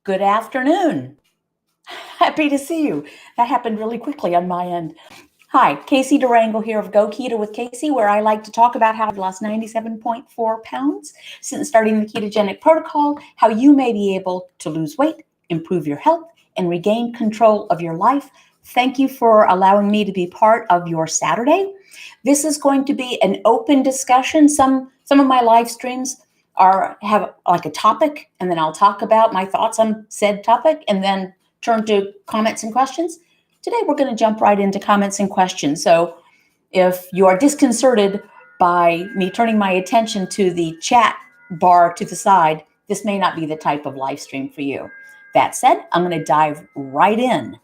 Good afternoon. Happy to see you. That happened really quickly on my end. Hi, Casey Durango here of Go Keto with Casey, where I like to talk about how I've lost 97.4 pounds since starting the ketogenic protocol, how you may be able to lose weight, improve your health, and regain control of your life. Thank you for allowing me to be part of your Saturday. This is going to be an open discussion. Some of my live streams have like a topic, and then I'll talk about my thoughts on said topic, and then turn to comments and questions. Today, we're going to jump right into comments and questions. So if you are disconcerted by me turning my attention to the chat bar to the side, this may not be the type of live stream for you. That said, I'm going to dive right in.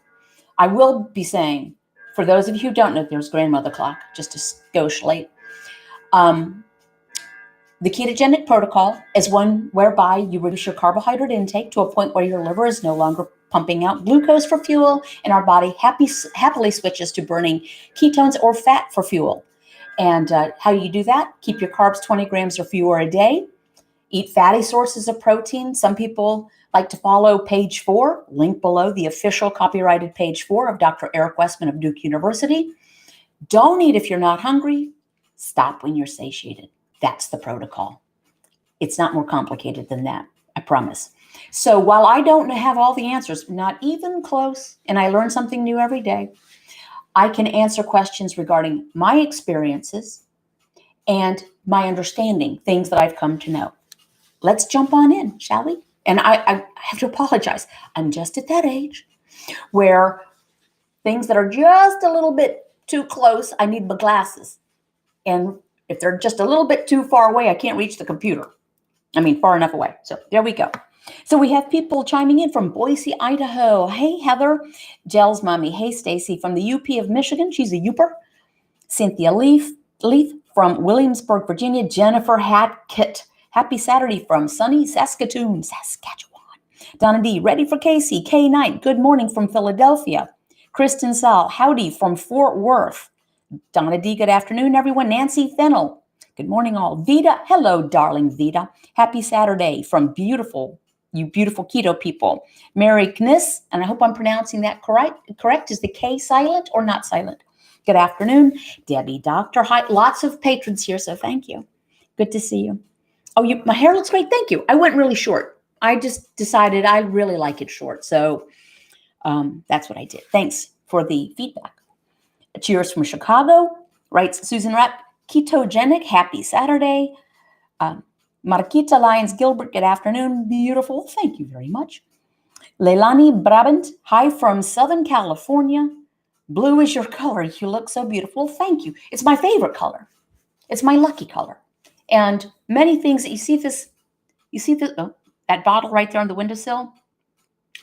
I will be saying, for those of you who don't know, there's grandmother clock, just a skosh late. The ketogenic protocol is one whereby you reduce your carbohydrate intake to a point where your liver is no longer pumping out glucose for fuel, and our body happily switches to burning ketones or fat for fuel. And how you do that? Keep your carbs 20 grams or fewer a day. Eat fatty sources of protein. Some people like to follow page 4, link below, the official copyrighted page 4 of Dr. Eric Westman of Duke University. Don't eat if you're not hungry. Stop when you're satiated. That's the protocol. It's not more complicated than that, I promise. So while I don't have all the answers, not even close, and I learn something new every day, I can answer questions regarding my experiences and my understanding, things that I've come to know. Let's jump on in, shall we? And I have to apologize. I'm just at that age where things that are just a little bit too close, I need my glasses. And if they're just a little bit too far away, I can't reach the computer. I mean, far enough away. So there we go. So we have people chiming in from Boise, Idaho. Hey, Heather. Jell's mommy. Hey, Stacy from the UP of Michigan. She's a Youper. Cynthia Leaf from Williamsburg, Virginia. Jennifer Hatkett. Happy Saturday from sunny Saskatoon, Saskatchewan. Donna D. Ready for Casey. Kay Knight. Good morning from Philadelphia. Kristen Saul. Howdy from Fort Worth. Donna D. Good afternoon, everyone. Nancy Fennell. Good morning, all. Vita. Hello, darling Vita. Happy Saturday from you beautiful keto people. Mary Kniss, and I hope I'm pronouncing that correct. Is the K silent or not silent? Good afternoon. Debbie Doctor. Hi. Lots of patrons here, so thank you. Good to see you. Oh, my hair looks great. Thank you. I went really short. I just decided I really like it short, so that's what I did. Thanks for the feedback. Cheers from Chicago, writes Susan Rapp. Ketogenic, happy Saturday. Marquita Lyons Gilbert, good afternoon. Beautiful, thank you very much. Leilani Brabant, hi from Southern California. Blue is your color. You look so beautiful. Thank you. It's my favorite color. It's my lucky color. And many things that you see this, that bottle right there on the windowsill.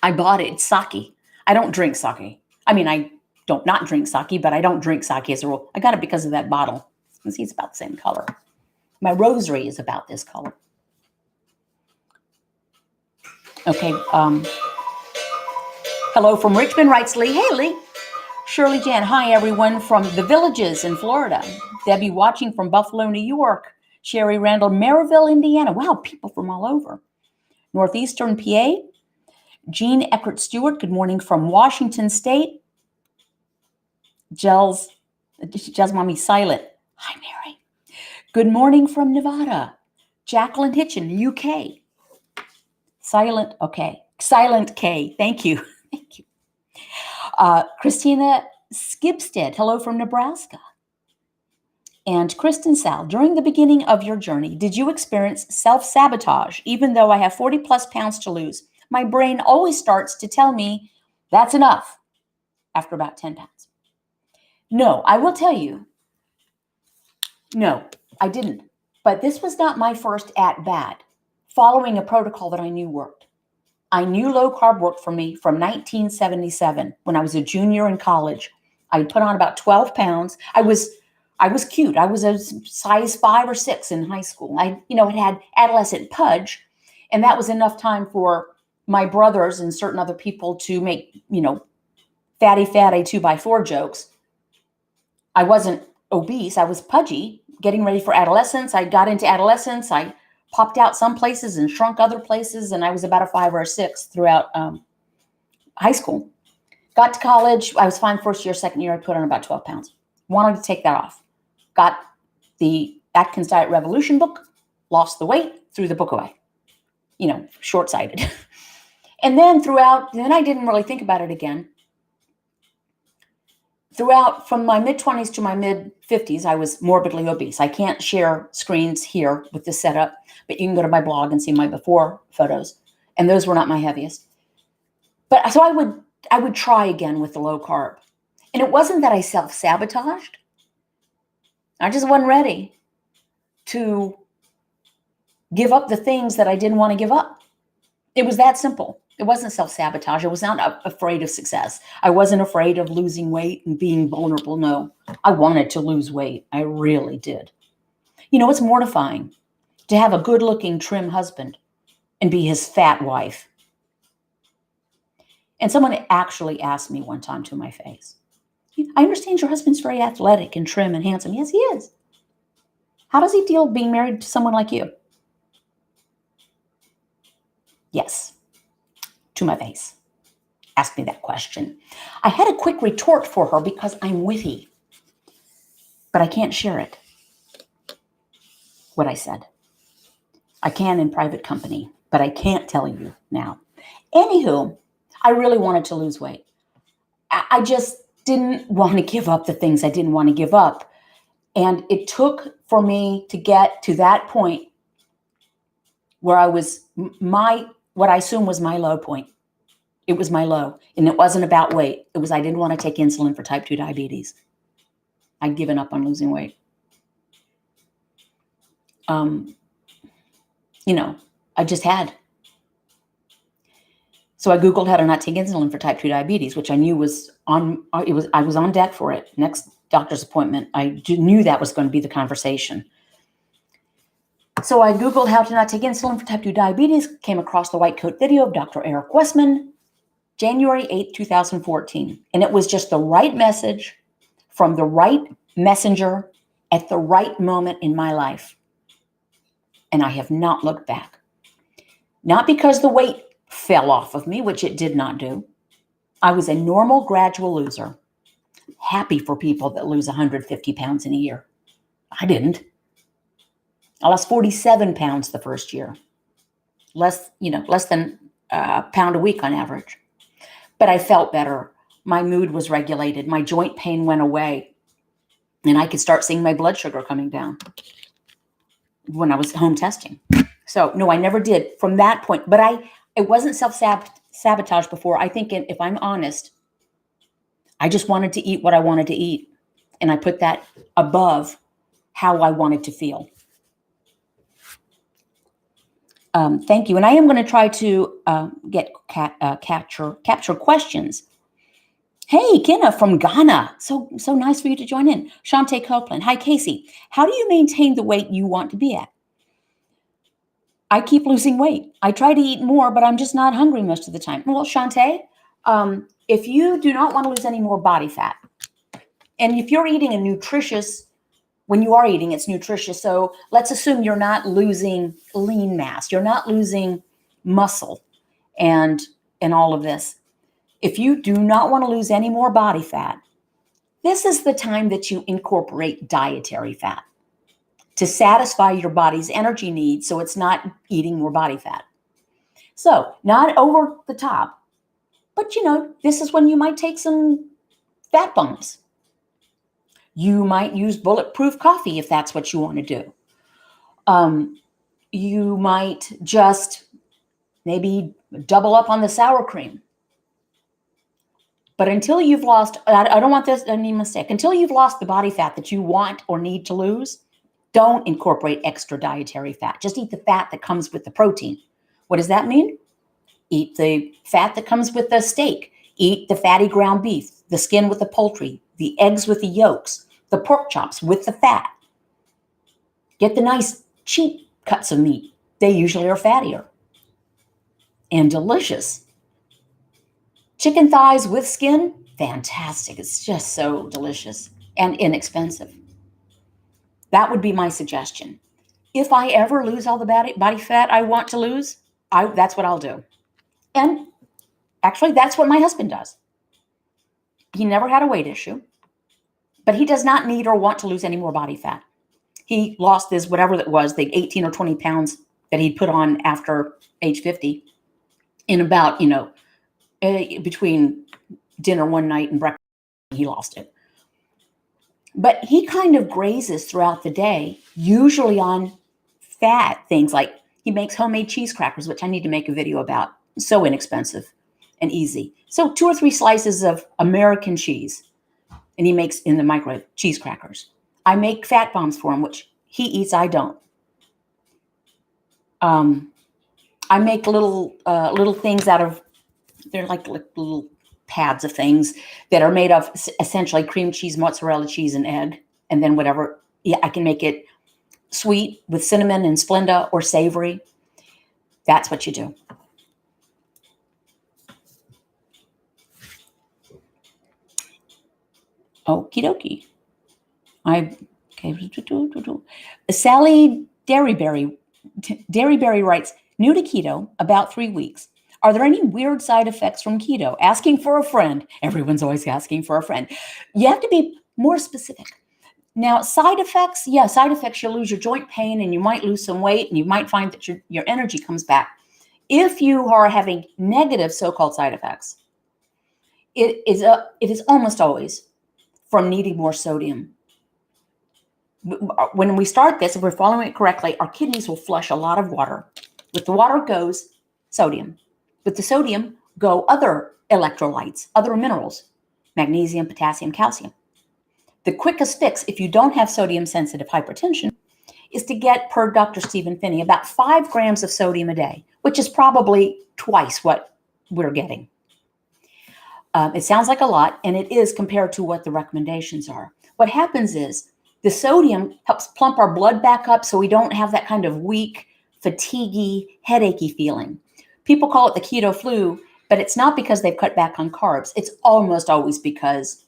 I bought it. It's sake. I don't drink sake. I mean, I don't not drink sake, but I don't drink sake as a rule. I got it because of that bottle. You can see it's about the same color. My rosary is about this color. Okay. Hello from Richmond, writes Lee. Hey, Lee. Shirley Jan. Hi, everyone from the Villages in Florida. Debbie watching from Buffalo, New York. Sherry Randall, Maryville, Indiana. Wow, people from all over. Northeastern PA. Jean Eckert Stewart. Good morning from Washington State. Jell's mommy silent. Hi, Mary. Good morning from Nevada. Jacqueline Hitchin, UK. Silent, okay. Silent K, thank you. Thank you. Christina Skibstead, hello from Nebraska. And Kristen Sal, during the beginning of your journey, did you experience self-sabotage? Even though I have 40 plus pounds to lose, my brain always starts to tell me that's enough after about 10 pounds. No, I will tell you, no, I didn't. But this was not my first at-bat following a protocol that I knew worked. I knew low carb worked for me from 1977 when I was a junior in college. I put on about 12 pounds. I was cute. I was a size 5 or 6 in high school. I had adolescent pudge, and that was enough time for my brothers and certain other people to make, fatty 2x4 jokes. I wasn't obese. I was pudgy, getting ready for adolescence. I got into adolescence. I popped out some places and shrunk other places. And I was about a 5 or a 6 throughout high school. Got to college. I was fine first year, second year. I put on about 12 pounds. Wanted to take that off. Got the Atkins Diet Revolution book, lost the weight, threw the book away. Short-sighted. And then then I didn't really think about it again. Throughout, from my mid-20s to my mid-50s, I was morbidly obese. I can't share screens here with this setup, but you can go to my blog and see my before photos. And those were not my heaviest. But so I would try again with the low carb. And it wasn't that I self-sabotaged. I just wasn't ready to give up the things that I didn't want to give up. It was that simple. It wasn't self-sabotage. I was not afraid of success. I wasn't afraid of losing weight and being vulnerable. No, I wanted to lose weight. I really did. It's mortifying to have a good-looking, trim husband and be his fat wife. And someone actually asked me one time to my face, I understand your husband's very athletic and trim and handsome. Yes, he is. How does he deal being married to someone like you? Yes, to my face. Asked me that question. I had a quick retort for her because I'm witty, but I can't share it. What I said. I can in private company, but I can't tell you now. Anywho, I really wanted to lose weight. I just didn't want to give up the things I didn't want to give up. And it took for me to get to that point where I was what I assume was my low point. It was my low. And it wasn't about weight. It was I didn't want to take insulin for type 2 diabetes. I'd given up on losing weight. I just had. So I Googled how to not take insulin for type 2 diabetes, which I knew I was on deck for it. Next doctor's appointment, I knew that was going to be the conversation. So I Googled how to not take insulin for type 2 diabetes, came across the white coat video of Dr. Eric Westman, January 8, 2014. And it was just the right message from the right messenger at the right moment in my life. And I have not looked back. Not because the weight fell off of me, which it did not do. I was a normal, gradual loser. Happy for people that lose 150 pounds in a year. I didn't. I lost 47 pounds the first year. Less than a pound a week on average. But I felt better. My mood was regulated. My joint pain went away. And I could start seeing my blood sugar coming down when I was home testing. So no, I never did from that point. But it wasn't self-sabotage before. I think if I'm honest, I just wanted to eat what I wanted to eat. And I put that above how I wanted to feel. Thank you. And I am going to try to capture questions. Hey, Kina from Ghana. So nice for you to join in. Shantae Copeland. Hi, Casey. How do you maintain the weight you want to be at? I keep losing weight. I try to eat more, but I'm just not hungry most of the time. Well, Shantae, if you do not want to lose any more body fat, and if you're eating when you are eating, it's nutritious. So let's assume you're not losing lean mass. You're not losing muscle and all of this. If you do not want to lose any more body fat, this is the time that you incorporate dietary fat to satisfy your body's energy needs so it's not eating more body fat. So not over the top, but this is when you might take some fat bombs. You might use bulletproof coffee if that's what you want to do. You might just maybe double up on the sour cream. But until you've lost, I don't want this any mistake, until you've lost the body fat that you want or need to lose, don't incorporate extra dietary fat. Just eat the fat that comes with the protein. What does that mean? Eat the fat that comes with the steak. Eat the fatty ground beef, the skin with the poultry, the eggs with the yolks, the pork chops with the fat. Get the nice cheap cuts of meat. They usually are fattier and delicious. Chicken thighs with skin, fantastic. It's just so delicious and inexpensive. That would be my suggestion. If I ever lose all the body fat I want to lose, that's what I'll do. And actually, that's what my husband does. He never had a weight issue, but he does not need or want to lose any more body fat. He lost his, whatever that was, the 18 or 20 pounds that he'd put on after age 50 in about, between dinner one night and breakfast, he lost it. But he kind of grazes throughout the day, usually on fat things like he makes homemade cheese crackers, which I need to make a video about. So inexpensive and easy. So 2 or 3 slices of American cheese, and he makes in the microwave cheese crackers. I make fat bombs for him, which he eats, I don't. I make little things out of, they're like little pads of things that are made of essentially cream cheese, mozzarella cheese, and egg, and then whatever. Yeah, I can make it sweet with cinnamon and Splenda, or savory. That's what you do. Okie dokie. Sally Dairyberry writes, new to keto, about 3 weeks. Are there any weird side effects from keto? Asking for a friend. Everyone's always asking for a friend. You have to be more specific. Now, side effects, you'll lose your joint pain and you might lose some weight and you might find that your energy comes back. If you are having negative so-called side effects, it is almost always from needing more sodium. When we start this, if we're following it correctly, our kidneys will flush a lot of water. With the water goes sodium. With the sodium go other electrolytes, other minerals, magnesium, potassium, calcium. The quickest fix, if you don't have sodium-sensitive hypertension, is to get, per Dr. Stephen Phinney, about 5 grams of sodium a day, which is probably twice what we're getting. It sounds like a lot, and it is compared to what the recommendations are. What happens is the sodium helps plump our blood back up so we don't have that kind of weak, fatiguey, headachy feeling. People call it the keto flu, but it's not because they've cut back on carbs. It's almost always because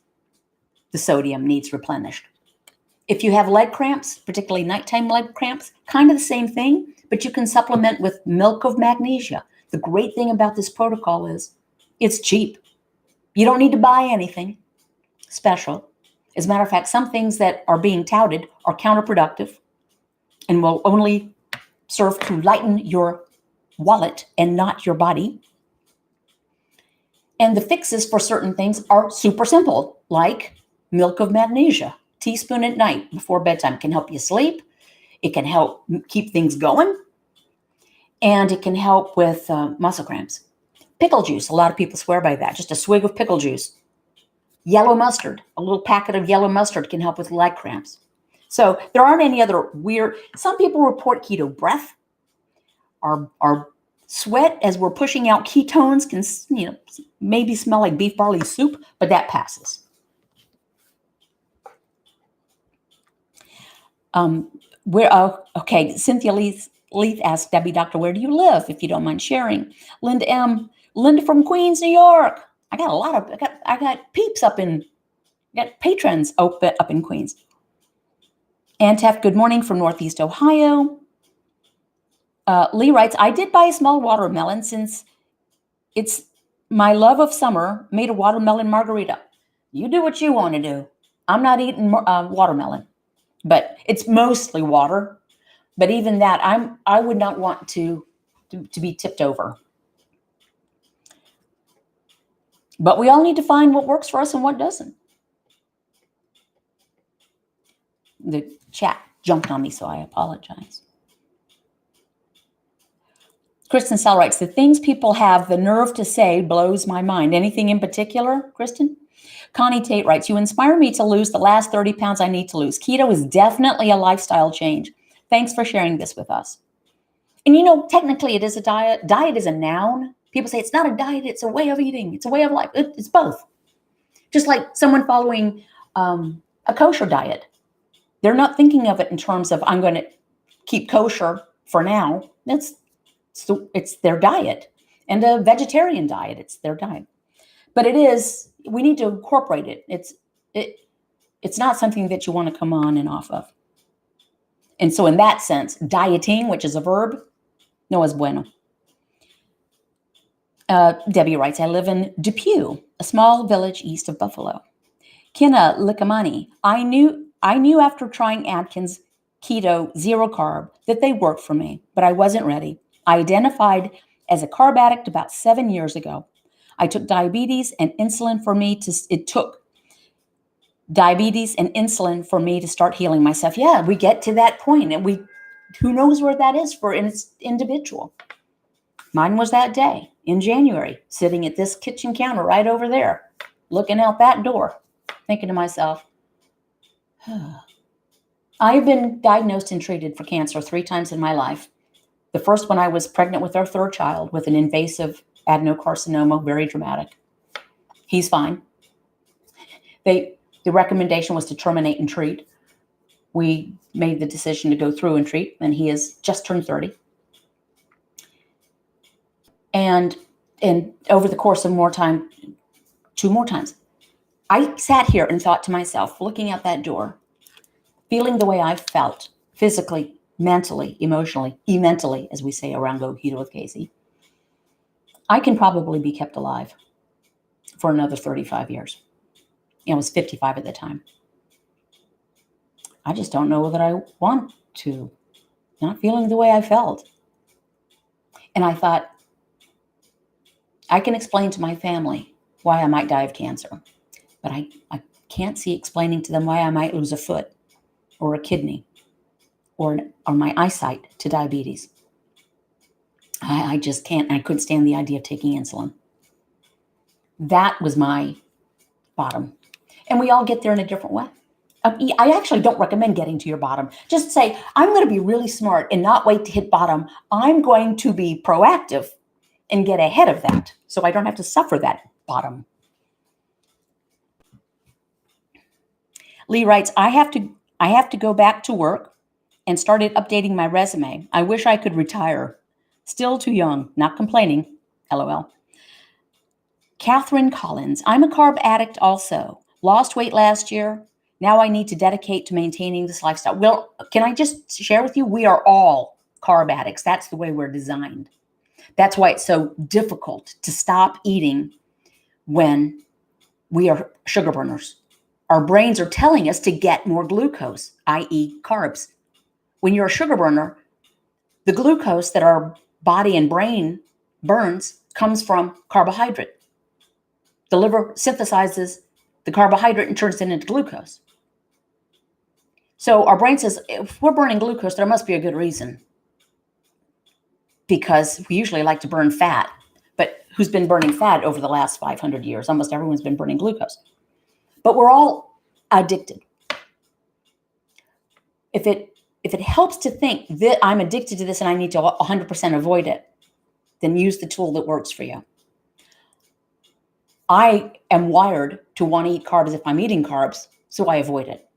the sodium needs replenished. If you have leg cramps, particularly nighttime leg cramps, kind of the same thing, but you can supplement with milk of magnesia. The great thing about this protocol is it's cheap. You don't need to buy anything special. As a matter of fact, some things that are being touted are counterproductive and will only serve to lighten your wallet and not your body. And the fixes for certain things are super simple, like milk of magnesia. Teaspoon at night before bedtime can help you sleep. It can help keep things going. And it can help with muscle cramps. Pickle juice, a lot of people swear by that. Just a swig of pickle juice. Yellow mustard, a little packet of yellow mustard can help with leg cramps. So there aren't any other weird, some people report keto breath. Our sweat as we're pushing out ketones can, maybe smell like beef barley soup, but that passes. Okay, Cynthia Leith asked Debbie, Doctor, where do you live, if you don't mind sharing? Linda M. Linda from Queens, New York. I got peeps got patrons up in Queens. Antef, good morning from Northeast Ohio. Lee writes, I did buy a small watermelon since it's my love of summer, made a watermelon margarita. You do what you want to do. I'm not eating watermelon, but it's mostly water. But even that, I would not want to be tipped over. But we all need to find what works for us and what doesn't. The chat jumped on me, so I apologize. Kristen Sell writes, the things people have the nerve to say blows my mind. Anything in particular, Kristen? Connie Tate writes, you inspire me to lose the last 30 pounds I need to lose. Keto is definitely a lifestyle change. Thanks for sharing this with us. And technically it is a diet. Diet is a noun. People say it's not a diet, it's a way of eating. It's a way of life. It's both. Just like someone following a kosher diet. They're not thinking of it in terms of, I'm going to keep kosher for now. It's their diet. And a vegetarian diet, it's their diet. But we need to incorporate it. It's not something that you want to come on and off of. And so in that sense, dieting, which is a verb, no es bueno. Debbie writes, I live in Depew, a small village east of Buffalo. Kina Likamani, I knew after trying Atkins keto zero carb that they worked for me, but I wasn't ready. I identified as a carb addict about 7 years ago. I took diabetes and insulin for me to start healing myself. Yeah, we get to that point, and who knows where that is for an individual. Mine was that day in January, sitting at this kitchen counter right over there, looking out that door, thinking to myself, I've been diagnosed and treated for cancer 3 times in my life. The first when I was pregnant with our 3rd child with an invasive adenocarcinoma, very dramatic. He's fine. The recommendation was to terminate and treat. We made the decision to go through and treat, and he has just turned 30. And over the course of 2 more times, I sat here and thought to myself, looking out that door, feeling the way I felt physically, mentally, emotionally, e-mentally, as we say around Go Keto with Casey, I can probably be kept alive for another 35 years. I was 55 at the time. I just don't know that I want to. Not feeling the way I felt. And I thought, I can explain to my family why I might die of cancer, but I can't see explaining to them why I might lose a foot or a kidney or my eyesight to diabetes. I just can't. I couldn't stand the idea of taking insulin. That was my bottom. And we all get there in a different way. I actually don't recommend getting to your bottom. Just say, I'm going to be really smart and not wait to hit bottom. I'm going to be proactive and get ahead of that so I don't have to suffer that bottom. Lee writes, I have to go back to work and started updating my resume. I wish I could retire. Still too young, not complaining, LOL. Catherine Collins, I'm a carb addict also. Lost weight last year. Now I need to dedicate to maintaining this lifestyle. Well, can I just share with you, we are all carb addicts. That's the way we're designed. That's why it's so difficult to stop eating when we are sugar burners. Our brains are telling us to get more glucose, i.e. carbs. When you're a sugar burner, the glucose that our body and brain burns comes from carbohydrate. The liver synthesizes the carbohydrate and turns it into glucose. So our brain says, if we're burning glucose, there must be a good reason. Because we usually like to burn fat. But who's been burning fat over the last 500 years? Almost everyone's been burning glucose. But we're all addicted. If it helps to think that I'm addicted to this and I need to 100% avoid it, then use the tool that works for you. I am wired to want to eat carbs if I'm eating carbs, so I avoid it.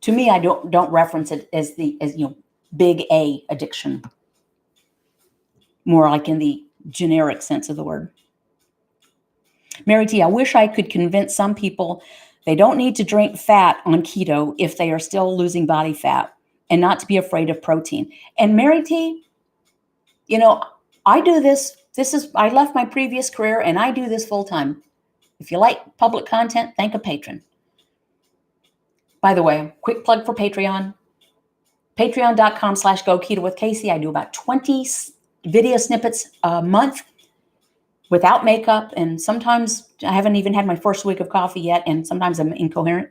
To me, I don't reference it as big A addiction. More like in the generic sense of the word. Mary T, I wish I could convince some people they don't need to drink fat on keto if they are still losing body fat and not to be afraid of protein. And Mary T, I do this. I left my previous career and I do this full time. If you like public content, thank a patron. By the way, quick plug for Patreon. Patreon.com/GoKetoWithCasey. I do about 20 video snippets a month without makeup. And sometimes I haven't even had my first week of coffee yet. And sometimes I'm incoherent.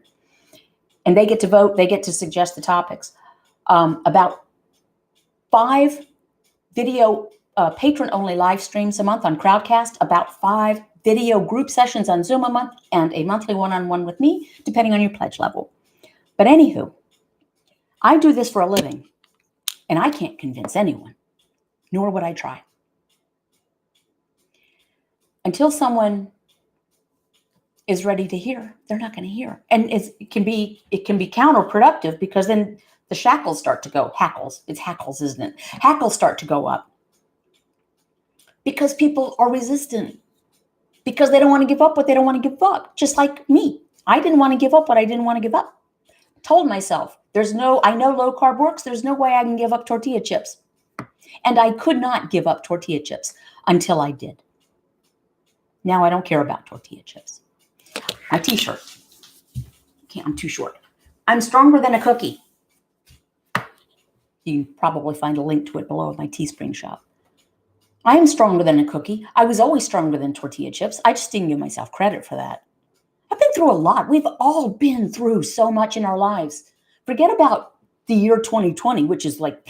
And they get to vote. They get to suggest the topics. About 5 video patron-only live streams a month on Crowdcast. About 5 video group sessions on Zoom a month. And a monthly one-on-one with me, depending on your pledge level. But anywho, I do this for a living. And I can't convince anyone. Nor would I try. Until someone is ready to hear, they're not going to hear. And it can be counterproductive because then the shackles start to go. Hackles. It's hackles, isn't it? Hackles start to go up. Because people are resistant. Because they don't want to give up what they don't want to give up. Just like me. I didn't want to give up what I didn't want to give up. Told myself, I know low carb works. There's no way I can give up tortilla chips. And I could not give up tortilla chips until I did. Now I don't care about tortilla chips. My t-shirt. Okay, I'm too short. I'm stronger than a cookie. You can probably find a link to it below at my Teespring shop. I am stronger than a cookie. I was always stronger than tortilla chips. I just didn't give myself credit for that. I've been through a lot. We've all been through so much in our lives. Forget about the year 2020, which is like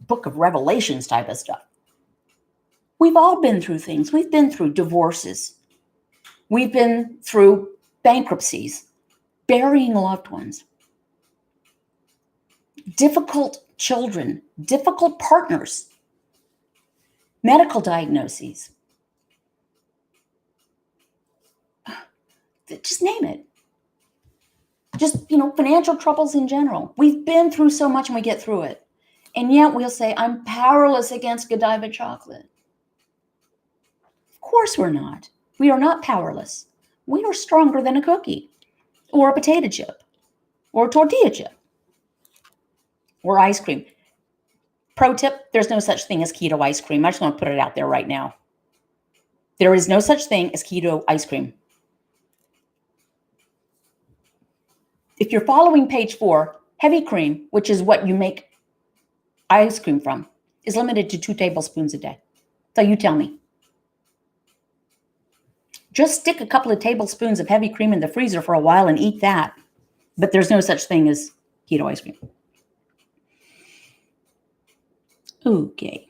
Book of Revelations type of stuff. We've all been through things. We've been through divorces. We've been through bankruptcies, burying loved ones, difficult children, difficult partners, medical diagnoses. Just name it. Just, financial troubles in general. We've been through so much and we get through it. And yet we'll say, I'm powerless against Godiva chocolate. Of course we're not. We are not powerless. We are stronger than a cookie or a potato chip or a tortilla chip or ice cream. Pro tip, there's no such thing as keto ice cream. I just want to put it out there right now. There is no such thing as keto ice cream. If you're following page 4, heavy cream, which is what you make ice cream from, is limited to 2 tablespoons a day. So you tell me. Just stick a couple of tablespoons of heavy cream in the freezer for a while and eat that. But there's no such thing as keto ice cream. Okay.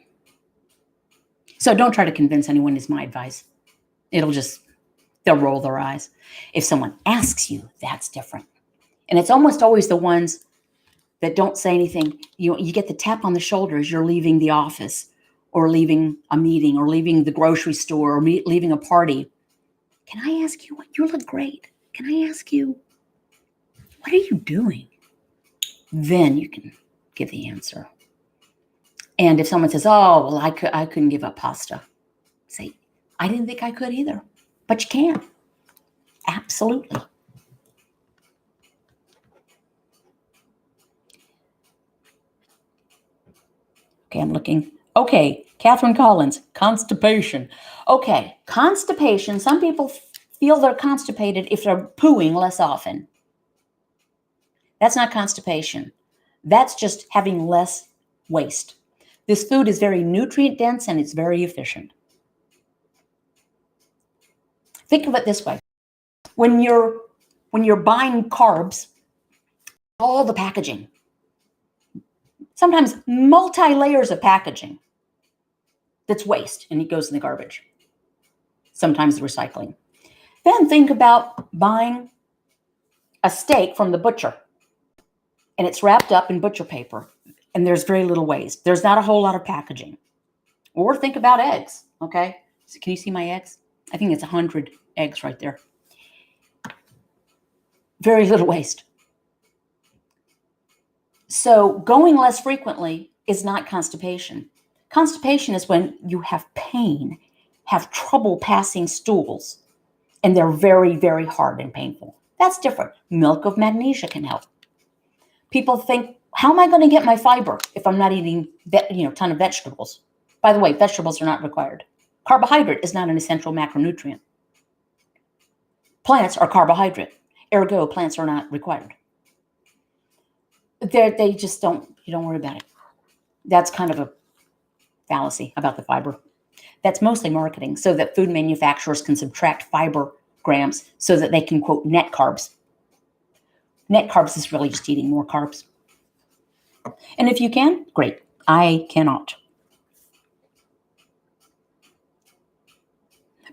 So don't try to convince anyone is my advice. They'll roll their eyes. If someone asks you, that's different. And it's almost always the ones that don't say anything. You get the tap on the shoulder as you're leaving the office or leaving a meeting or leaving the grocery store or leaving a party. Can I ask you what? You look great. Can I ask you, what are you doing? Then you can give the answer. And if someone says, oh, well, I couldn't give up pasta. Say, I didn't think I could either. But you can. Absolutely. Okay, I'm looking. Okay, Catherine Collins, constipation. Okay, constipation. Some people feel they're constipated if they're pooing less often. That's not constipation. That's just having less waste. This food is very nutrient dense and it's very efficient. Think of it this way. When you're buying carbs, all the packaging, sometimes multi-layers of packaging, that's waste and it goes in the garbage. Sometimes the recycling. Then think about buying a steak from the butcher and it's wrapped up in butcher paper and there's very little waste. There's not a whole lot of packaging. Or think about eggs, okay? So can you see my eggs? I think it's 100 eggs right there. Very little waste. So going less frequently is not constipation. Constipation is when you have pain, have trouble passing stools, and they're very, very hard and painful. That's different. Milk of magnesia can help. People think, how am I going to get my fiber if I'm not eating a ton of vegetables? By the way, vegetables are not required. Carbohydrate is not an essential macronutrient. Plants are carbohydrate. Ergo, plants are not required. They just don't, you don't worry about it. That's kind of a fallacy about the fiber. That's mostly marketing so that food manufacturers can subtract fiber grams so that they can, quote, net carbs. Net carbs is really just eating more carbs. And if you can, great. I cannot.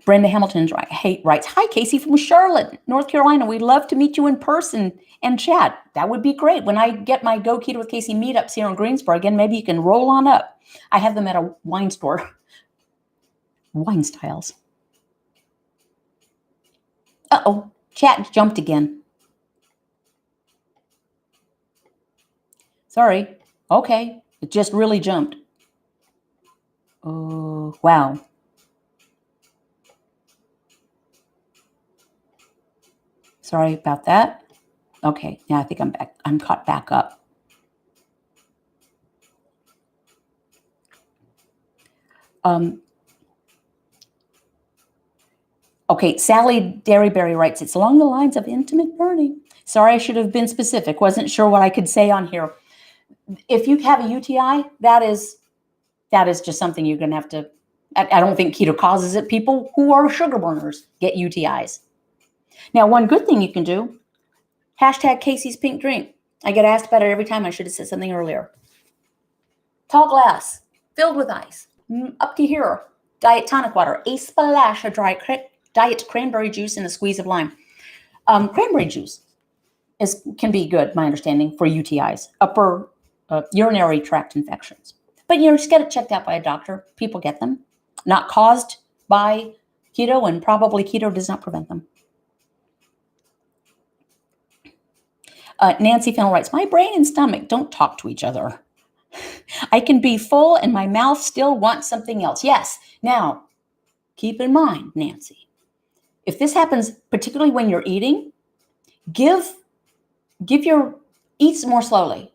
Brenda Hamilton writes, hi, Casey from Charlotte, North Carolina. We'd love to meet you in person and chat. That would be great. When I get my Go Keto with Casey meetups here in Greensboro again, maybe you can roll on up. I have them at a wine store. Wine styles. Uh-oh, chat jumped again. Sorry. Okay, it just really jumped. Oh, wow. Sorry about that. Okay, now I think I'm back. I'm caught back up. Okay, Sally Derryberry writes, it's along the lines of intimate burning. Sorry, I should have been specific. Wasn't sure what I could say on here. If you have a UTI, that is just something you're going to have to. I don't think keto causes it. People who are sugar burners get UTIs. Now, one good thing you can do, hashtag Casey's Pink Drink. I get asked about it every time. I should have said something earlier. Tall glass, filled with ice, up to here. Diet tonic water, a splash of diet cranberry juice, and a squeeze of lime. Cranberry juice can be good, my understanding, for UTIs, upper urinary tract infections. But just get it checked out by a doctor. People get them. Not caused by keto, and probably keto does not prevent them. Nancy Fennell writes, my brain and stomach don't talk to each other. I can be full and my mouth still wants something else. Yes. Now, keep in mind, Nancy, if this happens, particularly when you're eating, eat more slowly.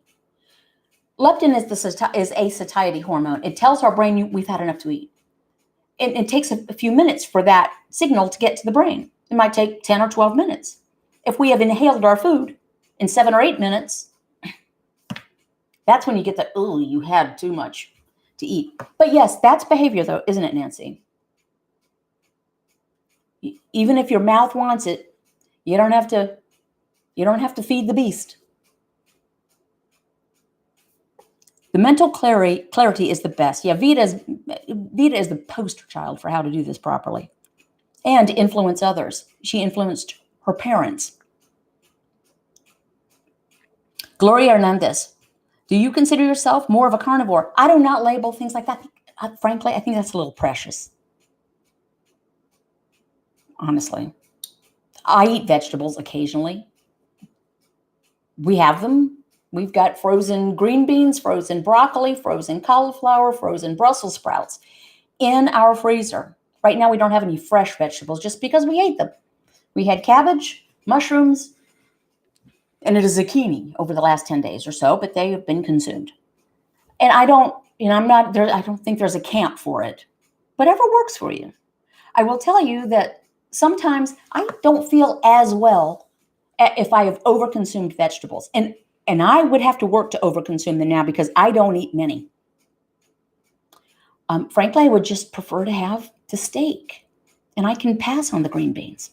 Leptin is a satiety hormone. It tells our brain we've had enough to eat. It takes a few minutes for that signal to get to the brain. It might take 10 or 12 minutes. If we have inhaled our food in 7 or 8 minutes, that's when you get the, oh, you had too much to eat. But yes, that's behavior though, isn't it, Nancy? Even if your mouth wants it, you don't have to feed the beast. The mental clarity is the best. Yeah, Vita is the poster child for how to do this properly and influence others. She influenced her parents. Gloria Hernandez, do you consider yourself more of a carnivore? I do not label things like that. Frankly, I think that's a little precious. Honestly, I eat vegetables occasionally. We have them. We've got frozen green beans, frozen broccoli, frozen cauliflower, frozen Brussels sprouts in our freezer. Right now, we don't have any fresh vegetables just because we ate them. We had cabbage, mushrooms, and a zucchini over the last 10 days or so, but they have been consumed. And I don't think there's a camp for it. Whatever works for you. I will tell you that sometimes I don't feel as well if I have overconsumed vegetables. And I would have to work to overconsume them now because I don't eat many. Frankly, I would just prefer to have the steak, and I can pass on the green beans.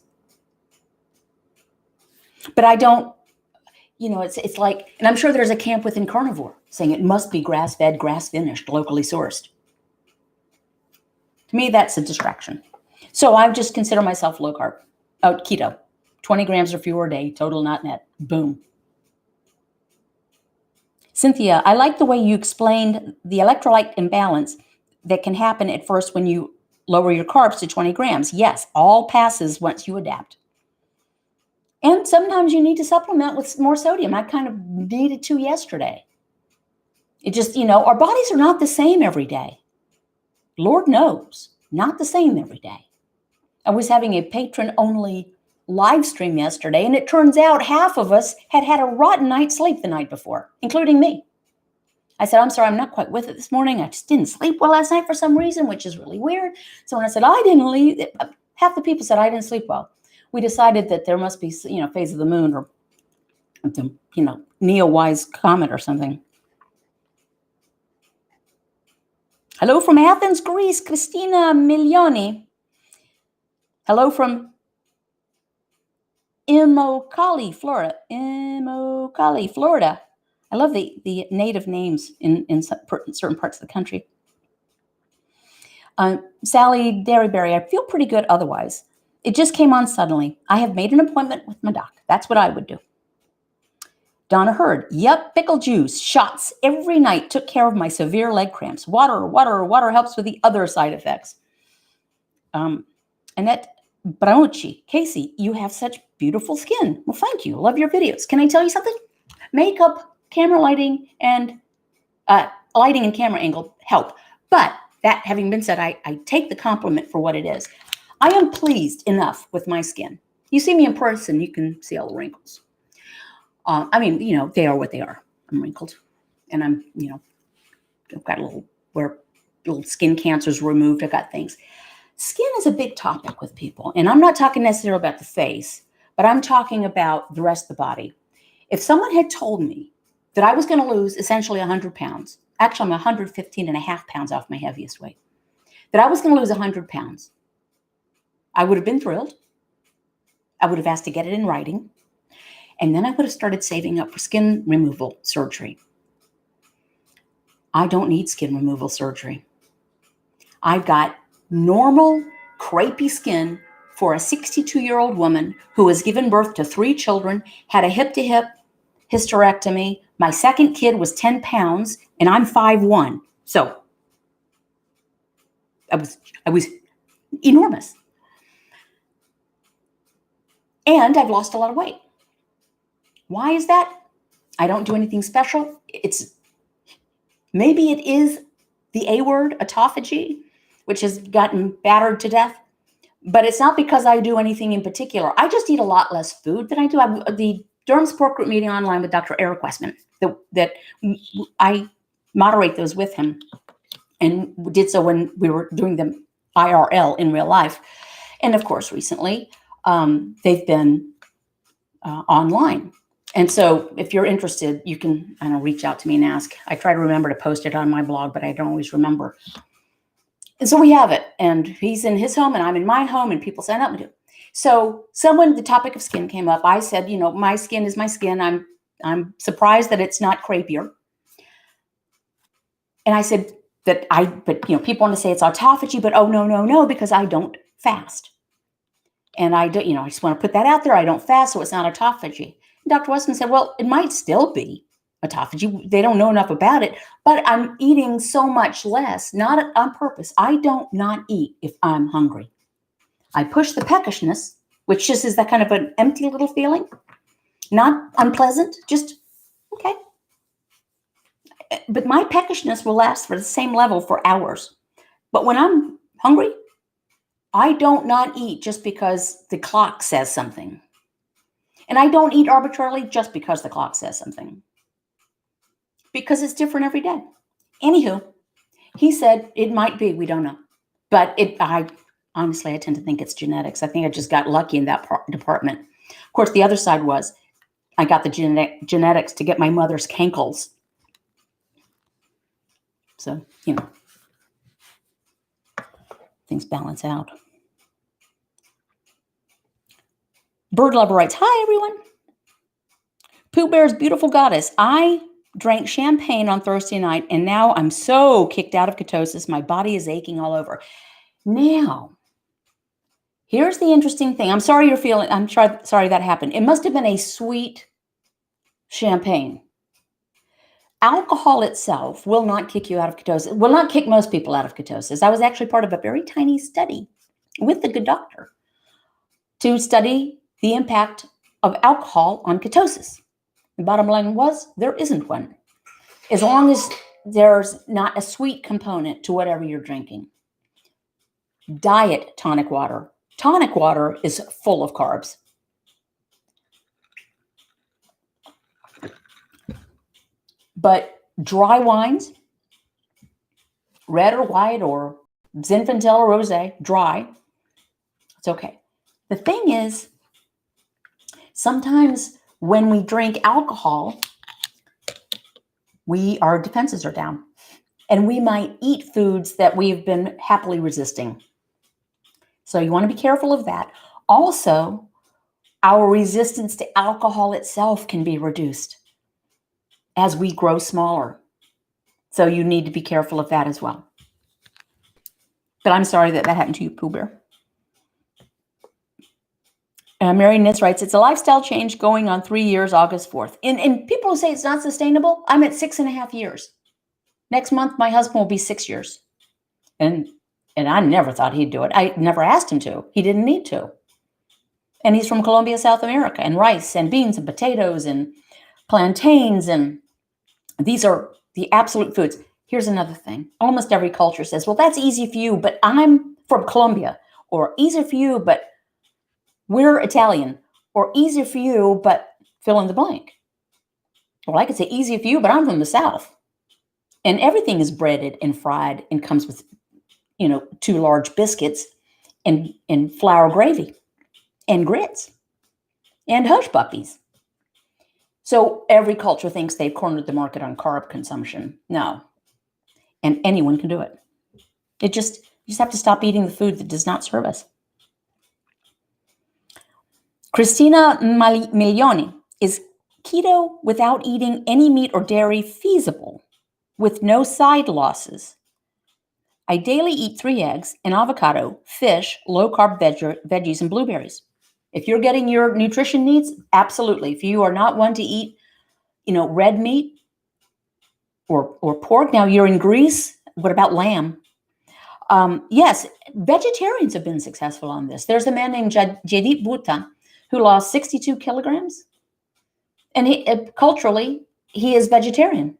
But I don't, it's like, and I'm sure there's a camp within carnivore saying it must be grass-fed, grass-finished, locally sourced. To me, that's a distraction. So I just consider myself low carb, keto, 20 grams or fewer a day, total not net, boom. Cynthia, I like the way you explained the electrolyte imbalance that can happen at first when you lower your carbs to 20 grams. Yes, all passes once you adapt. And sometimes you need to supplement with more sodium. I kind of needed to yesterday. It just, our bodies are not the same every day. Lord knows, not the same every day. I was having a patron-only live stream yesterday, and it turns out half of us had a rotten night's sleep the night before, including me. I said, I'm sorry, I'm not quite with it this morning. I just didn't sleep well last night for some reason, which is really weird. So when I said I didn't leave, half the people said I didn't sleep well. We decided that there must be, phase of the moon or, Neowise comet or something. Hello from Athens, Greece, Christina Milioni. Hello from Immokalee, Florida. I love the native names in certain parts of the country. Sally Derryberry, I feel pretty good otherwise. It just came on suddenly. I have made an appointment with my doc. That's what I would do. Donna Hurd, yep, pickle juice, shots every night took care of my severe leg cramps. Water helps with the other side effects. Annette Brauchi, Casey, you have such beautiful skin. Well, thank you. Love your videos. Can I tell you something? Makeup, camera lighting, and camera angle help. But that having been said, I take the compliment for what it is. I am pleased enough with my skin. You see me in person, you can see all the wrinkles. I mean, they are what they are. I'm wrinkled, and I'm, I've got where little skin cancers removed. I've got things. Skin is a big topic with people, and I'm not talking necessarily about the face, but I'm talking about the rest of the body. If someone had told me that I was going to lose essentially 100 pounds, actually I'm 115 and a half pounds off my heaviest weight, that I was going to lose 100 pounds, I would have been thrilled. I would have asked to get it in writing. And then I would have started saving up for skin removal surgery. I don't need skin removal surgery. I've got normal, crepey skin for a 62-year-old woman who has given birth to 3 children, had a hip-to-hip hysterectomy. My second kid was 10 pounds, and I'm 5'1". So I was enormous. And I've lost a lot of weight. Why is that? I don't do anything special. Maybe it is the A word, autophagy, which has gotten battered to death. But it's not because I do anything in particular. I just eat a lot less food than I do. The Durham Support Group meeting online with Dr. Eric Westman, that I moderate those with him, and did so when we were doing them IRL in real life. And of course, recently, they've been online. And so if you're interested, you can reach out to me and ask. I try to remember to post it on my blog, but I don't always remember. And so we have it. And he's in his home and I'm in my home, and people sign up and do. So the topic of skin came up. I said, my skin is my skin. I'm surprised that it's not crepier. And I said but people want to say it's autophagy, but oh, no, because I don't fast. And I don't, I just want to put that out there. I don't fast, so it's not autophagy. And Dr. Westman said, well, it might still be autophagy. They don't know enough about it, but I'm eating so much less, not on purpose. I don't not eat if I'm hungry. I push the peckishness, which just is that kind of an empty little feeling, not unpleasant, just okay. But my peckishness will last for the same level for hours. But when I'm hungry, I don't not eat just because the clock says something. And I don't eat arbitrarily just because the clock says something. Because it's different every day. Anywho, he said it might be, we don't know. But honestly, I tend to think it's genetics. I think I just got lucky in that department. Of course, the other side was I got the genetics to get my mother's cankles. So, things balance out. Bird Lover writes, hi, everyone. Pooh Bear's beautiful goddess. I drank champagne on Thursday night, and now I'm so kicked out of ketosis. My body is aching all over. Now, here's the interesting thing. I'm sorry that happened. It must have been a sweet champagne. Alcohol itself will not kick you out of ketosis. Will not kick most people out of ketosis. I was actually part of a very tiny study with the good doctor to study the impact of alcohol on ketosis. The bottom line was there isn't one. As long as there's not a sweet component to whatever you're drinking. Diet tonic water. Tonic water is full of carbs. But dry wines, red or white or Zinfandel or rosé, dry, it's okay. The thing is, sometimes when we drink alcohol, our defenses are down, and we might eat foods that we've been happily resisting. So you want to be careful of that. Also, our resistance to alcohol itself can be reduced as we grow smaller. So you need to be careful of that as well. But I'm sorry that happened to you, Pooh Bear. Mary Nis writes, it's a lifestyle change going on 3 years, August 4th. And people who say it's not sustainable, I'm at 6.5 years. Next month, my husband will be 6 years. And I never thought he'd do it. I never asked him to. He didn't need to. And he's from Colombia, South America, and rice and beans and potatoes and plantains. And these are the absolute foods. Here's another thing. Almost every culture says, well, that's easy for you, but I'm from Colombia. Or easy for you, but we're Italian. Or easier for you, but fill in the blank. Well, I could say easy for you, but I'm from the South. And everything is breaded and fried and comes with, 2 large biscuits and flour gravy and grits and hush puppies. So every culture thinks they've cornered the market on carb consumption. No. And anyone can do it. You just have to stop eating the food that does not serve us. Christina Milioni, is keto without eating any meat or dairy feasible with no side losses? I daily eat 3 eggs, an avocado, fish, low-carb veggies, and blueberries. If you're getting your nutrition needs, absolutely. If you are not one to eat, red meat or pork, now you're in Greece, what about lamb? Yes, vegetarians have been successful on this. There's a man named Jadip Bhuta who lost 62 kilograms. And culturally, he is vegetarian.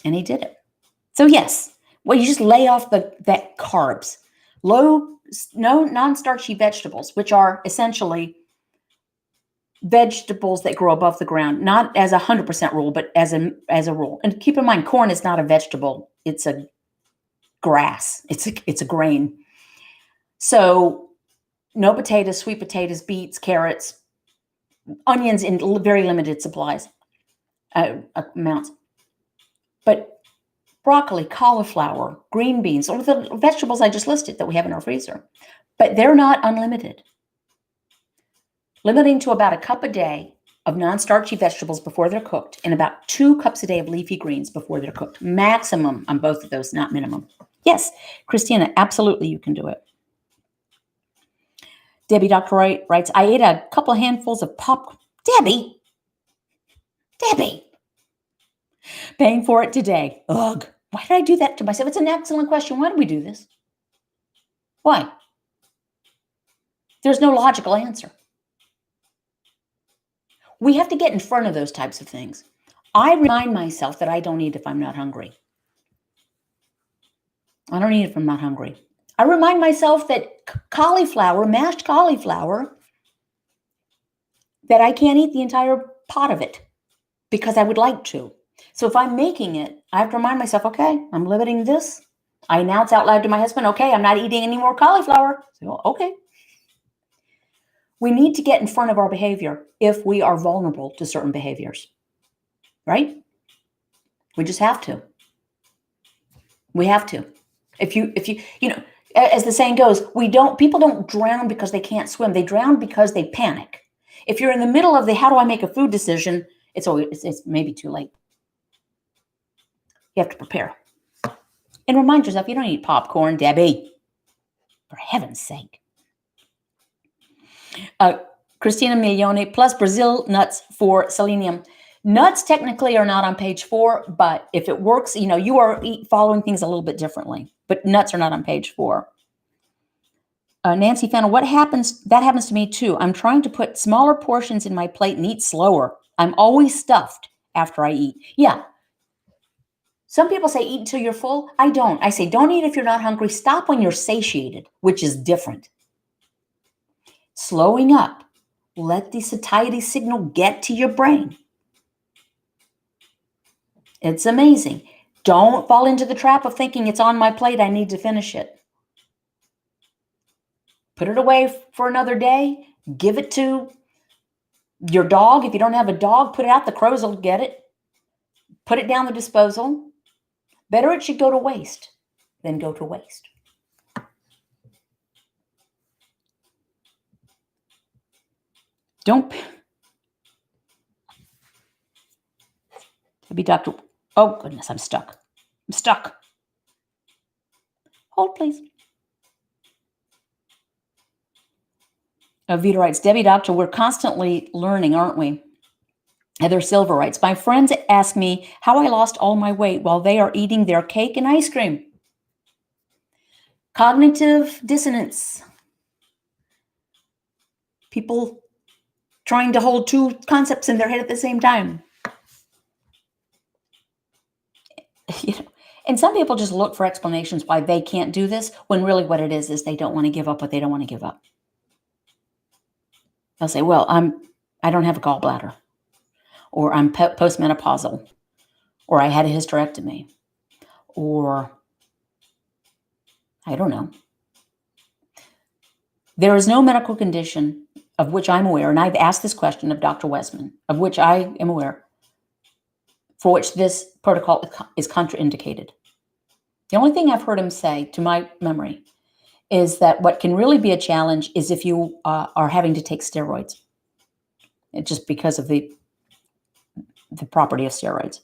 And he did it. So yes, well, you just lay off that carbs. No non-starchy vegetables, which are essentially vegetables that grow above the ground, not as 100% rule, but as a rule. And keep in mind, corn is not a vegetable. It's a grass. It's a grain. So no potatoes, sweet potatoes, beets, carrots, onions in very limited supplies, amounts. But broccoli, cauliflower, green beans, all the vegetables I just listed that we have in our freezer. But they're not unlimited. Limiting to about a cup a day of non-starchy vegetables before they're cooked and about 2 cups a day of leafy greens before they're cooked. Maximum on both of those, not minimum. Yes, Christina, absolutely you can do it. Debbie Dr. Wright writes, I ate a couple of handfuls of popcorn. Debbie, paying for it today. Ugh, why did I do that to myself? It's an excellent question. Why do we do this? Why? There's no logical answer. We have to get in front of those types of things. I remind myself that I don't eat if I'm not hungry. I don't eat if I'm not hungry. I remind myself that mashed cauliflower, that I can't eat the entire pot of it because I would like to. So if I'm making it, I have to remind myself, okay, I'm limiting this. I announce out loud to my husband, okay, I'm not eating any more cauliflower. So, okay. We need to get in front of our behavior if we are vulnerable to certain behaviors, right? We just have to. We have to. If you, as the saying goes, people don't drown because they can't swim. They drown because they panic. If you're in the middle of how do I make a food decision, it's maybe too late. You have to prepare. And remind yourself, you don't eat popcorn, Debbie. For heaven's sake. Christina Milione, plus Brazil nuts for selenium. Nuts technically are not on page 4, but if it works, you are following things a little bit differently. But nuts are not on page 4. Nancy Fennel, that happens to me too. I'm trying to put smaller portions in my plate and eat slower. I'm always stuffed after I eat. Yeah. Some people say eat until you're full. I don't. I say don't eat if you're not hungry. Stop when you're satiated, which is different. Slowing up. Let the satiety signal get to your brain. It's amazing. Don't fall into the trap of thinking it's on my plate. I need to finish it. Put it away for another day. Give it to your dog. If you don't have a dog, put it out. The crows will get it. Put it down the disposal. Better it should go to waste than go to waste. Don't be Dr. Oh, goodness, I'm stuck. Hold, please. Vita writes, Debbie Doctor, we're constantly learning, aren't we? Heather Silver writes, my friends ask me how I lost all my weight while they are eating their cake and ice cream. Cognitive dissonance. People trying to hold 2 concepts in their head at the same time. And some people just look for explanations why they can't do this, when really what it is they don't want to give up what they don't want to give up. They'll say, well, I don't have a gallbladder. or I'm postmenopausal, or I had a hysterectomy, or I don't know. There is no medical condition of which I'm aware, and I've asked this question of Dr. Westman, of which I am aware, for which this protocol is contraindicated. The only thing I've heard him say, to my memory, is that what can really be a challenge is if you are having to take steroids, just because of the property of steroids.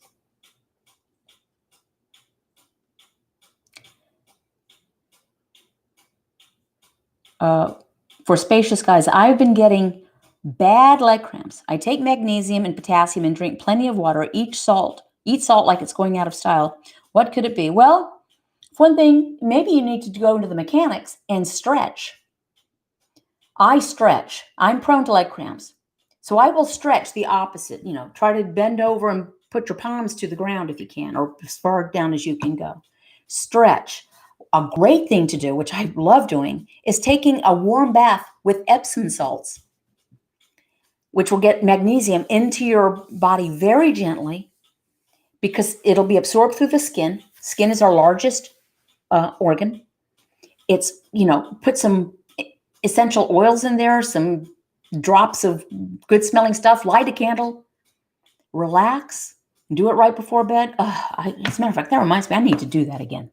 For spacious guys, I've been getting bad leg cramps. I take magnesium and potassium and drink plenty of water. Eat salt like it's going out of style. What could it be? Well, for one thing, maybe you need to go into the mechanics and stretch. I stretch. I'm prone to leg cramps. So I will stretch the opposite. Try to bend over and put your palms to the ground if you can, or as far down as you can go. Stretch. A great thing to do, which I love doing, is taking a warm bath with Epsom salts, which will get magnesium into your body very gently because it'll be absorbed through the skin. Skin is our largest organ. It's, put some essential oils in there, some drops of good smelling stuff, light a candle, relax, do it right before bed. As a matter of fact, that reminds me, I need to do that again.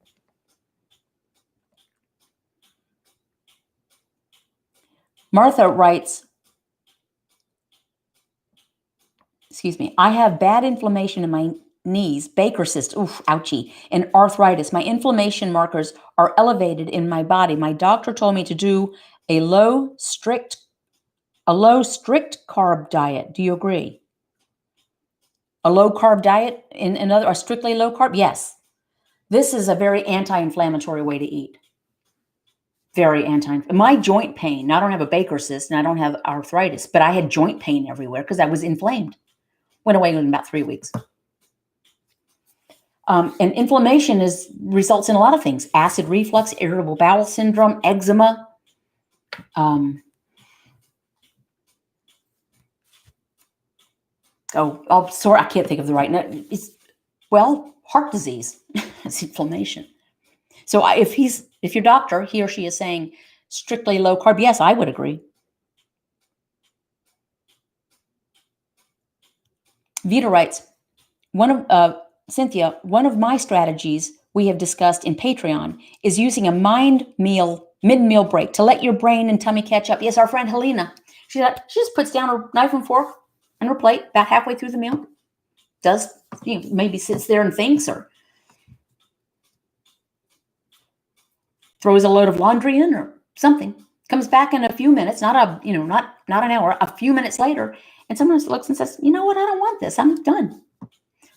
Martha writes, I have bad inflammation in my knees, Baker cyst, oof, ouchie, and arthritis. My inflammation markers are elevated in my body. My doctor told me to do a low strict carb diet. Do you agree? A low carb diet, or strictly low carb? Yes. This is a very anti-inflammatory way to eat. Very my joint pain. Now, I don't have a Baker cyst and I don't have arthritis, but I had joint pain everywhere because I was inflamed. Went away in about 3 weeks. And inflammation results in a lot of things: acid reflux, irritable bowel syndrome, eczema. Sorry, I can't think of the right name. Heart disease. It's inflammation. So if your doctor, he or she, is saying strictly low carb, yes, I would agree. Vita writes, Cynthia, one of my strategies we have discussed in Patreon is using a mid-meal break to let your brain and tummy catch up. Yes, our friend Helena, she just puts down her knife and fork and her plate about halfway through the meal. Maybe sits there and thinks, or throws a load of laundry in or something. Comes back in a few minutes, not an hour, a few minutes later, and someone looks and says, you know what, I don't want this. I'm done.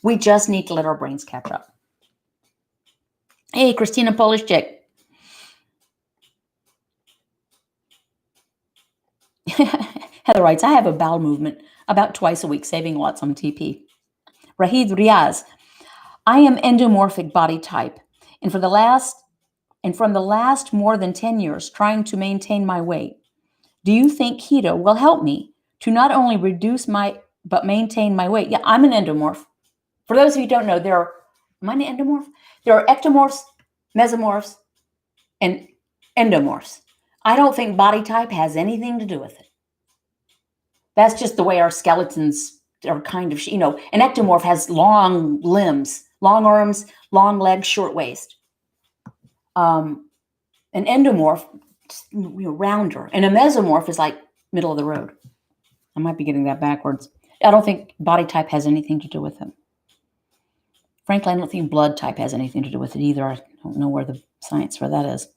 We just need to let our brains catch up. Hey, Christina Polish chick. Heather writes, I have a bowel movement about twice a week, saving lots on TP. Rahid Riaz, I am endomorphic body type, and from the last more than 10 years trying to maintain my weight. Do you think keto will help me to not only reduce but maintain my weight? Yeah, I'm an endomorph. For those of you who don't know, am I an endomorph? There are ectomorphs, mesomorphs, and endomorphs. I don't think body type has anything to do with it. That's just the way our skeletons are kind of, an ectomorph has long limbs, long arms, long legs, short waist. An endomorph, rounder. And a mesomorph is like middle of the road. I might be getting that backwards. I don't think body type has anything to do with it. Frankly, I don't think blood type has anything to do with it either. I don't know where the science for that is.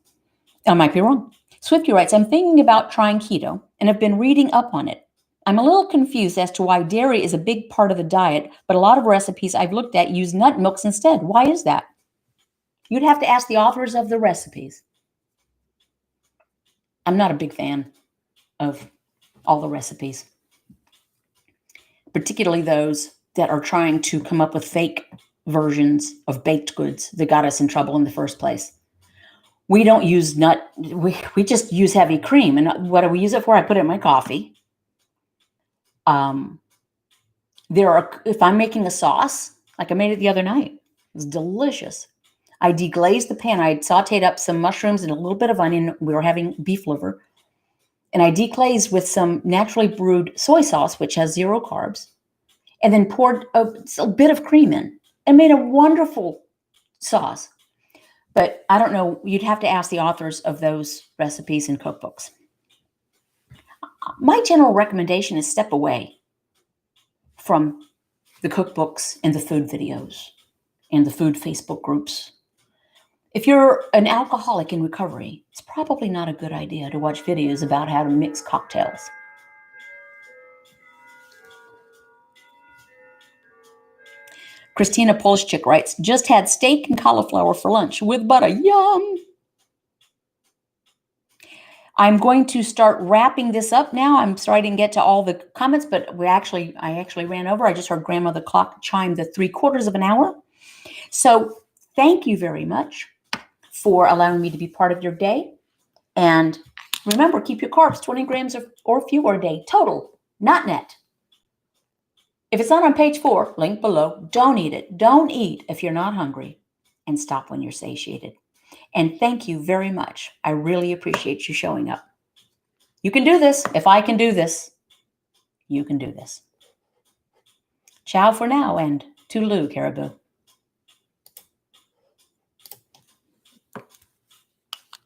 I might be wrong. Swifty writes, I'm thinking about trying keto and have been reading up on it. I'm a little confused as to why dairy is a big part of the diet, but a lot of recipes I've looked at use nut milks instead. Why is that? You'd have to ask the authors of the recipes. I'm not a big fan of all the recipes, particularly those that are trying to come up with fake versions of baked goods that got us in trouble in the first place. We don't use we just use heavy cream. And what do we use it for? I put it in my coffee. If I'm making a sauce, like I made it the other night, it was delicious. I deglazed the pan. I had sauteed up some mushrooms and a little bit of onion. We were having beef liver. And I deglazed with some naturally brewed soy sauce, which has 0 carbs, and then poured a bit of cream in and made a wonderful sauce. But I don't know, you'd have to ask the authors of those recipes and cookbooks. My general recommendation is step away from the cookbooks and the food videos and the food Facebook groups. If you're an alcoholic in recovery, it's probably not a good idea to watch videos about how to mix cocktails. Christina Polschik writes, just had steak and cauliflower for lunch with butter. Yum! I'm going to start wrapping this up now. I'm sorry I didn't get to all the comments, but I actually ran over. I just heard grandmother clock chime the 3/4 of an hour. So thank you very much for allowing me to be part of your day. And remember, keep your carbs 20 grams or fewer a day, total, not net. If it's not on page 4, link below, don't eat it. Don't eat if you're not hungry, and stop when you're satiated. And thank you very much. I really appreciate you showing up. You can do this. If I can do this, you can do this. Ciao for now, and toodaloo, caribou.